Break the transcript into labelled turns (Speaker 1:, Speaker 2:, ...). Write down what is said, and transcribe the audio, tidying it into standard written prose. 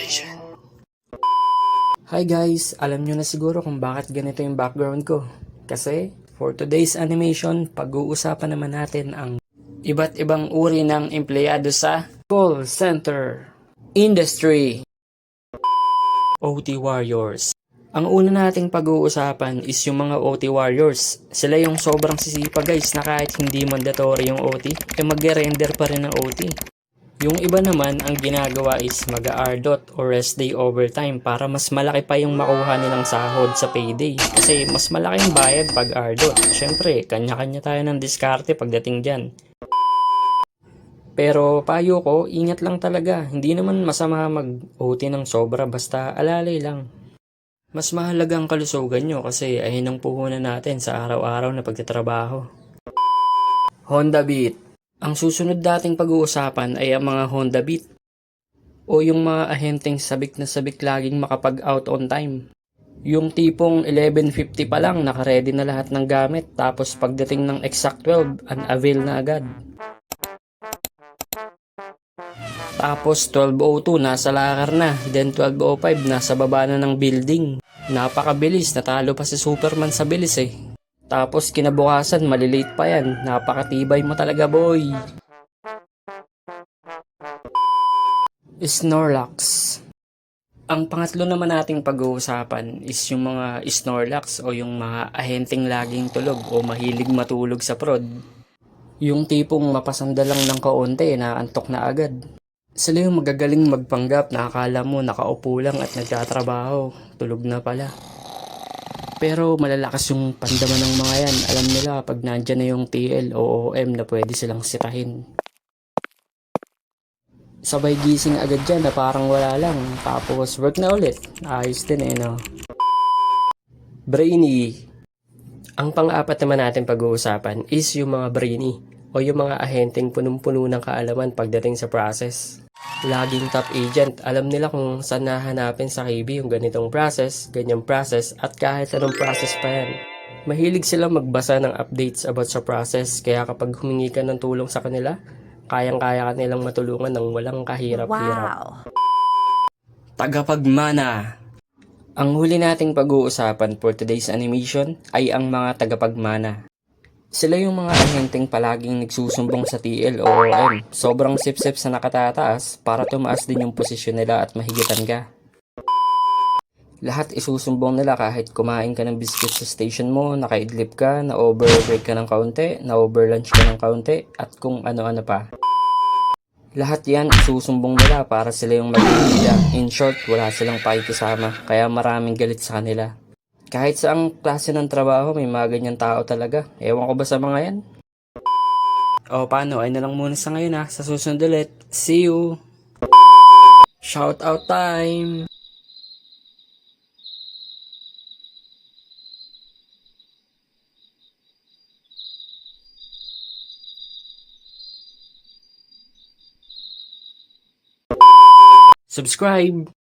Speaker 1: Animation. Hi guys, alam nyo na siguro kung bakit ganito yung background ko. Kasi for today's animation, pag-uusapan naman natin ang iba't ibang uri ng empleyado sa call center industry. OT Warriors. Ang una nating pag-uusapan is yung mga OT Warriors. Sila yung sobrang sisipag guys na kahit hindi mandatory yung OT, mag-render pa rin ng OT. Yung iba naman, ang ginagawa is mag-ardot or rest day overtime para mas malaki pa yung makuha nilang sahod sa payday. Kasi mas malaki yung bayad pag ardot. Siyempre, kanya-kanya tayo ng diskarte pagdating dyan. Pero payo ko, ingat lang talaga. Hindi naman masama mag-OT ng sobra basta alalay lang. Mas mahalaga ang kalusugan nyo kasi ayun ang puhunan natin sa araw-araw na pagtatrabaho. Honda Beat. Ang susunod dating pag-uusapan ay ang mga Honda Beat o yung mga ahenteng sabik na sabik laging makapag-out on time. Yung tipong 11:50 pa lang naka-ready na lahat ng gamit tapos pagdating ng exact 12, unavail na agad. Tapos 12:02 nasa lakar na, then 12:05 nasa baba na ng building. Napakabilis, natalo pa si Superman sa bilis eh. Tapos kinabukasan malilate pa yan, napakatibay mo talaga boy. Snorlax. Ang pangatlo naman nating pag-uusapan is yung mga Snorlax o yung mga ahenteng laging tulog o mahilig matulog sa prod. Yung tipong mapasanda lang ng kaunti, naantok na agad. Sila yung magagaling magpanggap na akala mo nakaupo lang at nagtatrabaho, tulog na pala. Pero malalakas yung pandaman ng mga yan. Alam nila pag nandyan na yung TL o OM na pwede silang sitahin. Sabay gising agad dyan na parang wala lang. Tapos work na ulit. Ayos din eh no. Brainy. Ang pang-apat naman natin pag-uusapan is yung mga brainy o yung mga ahenteng punong-puno ng kaalaman pagdating sa process. Laging top agent, alam nila kung saan nahanapin sa KB yung ganitong process, ganyang process, at kahit anong process pa yan. Mahilig silang magbasa ng updates about sa process, kaya kapag humingi ka ng tulong sa kanila, kayang-kaya ka nilang matulungan ng walang kahirap-hirap. Wow! Tagapagmana. Ang huli nating pag-uusapan for today's animation ay ang mga tagapagmana. Sila yung mga ahenteng palaging nagsusumbong sa TL o OM. Sobrang sip-sip sa nakatataas para tumaas din yung posisyon nila at mahigitan ka. Lahat isusumbong nila kahit kumain ka ng biscuit sa station mo, nakaidlip ka, na-overbreak ka ng kaunti, na-overlunch ka ng kaunti, at kung ano-ano pa. Lahat yan isusumbong nila para sila yung mag-iiga. In short, wala silang pakikisama, kaya maraming galit sa kanila. Kahit sa ang klase ng trabaho, may mga ganyan tao talaga. Ewan ko ba sa mga yan? O paano, ay na lang muna sa ngayon ha. Sa susunod ulit. See you! Shout out time! Subscribe!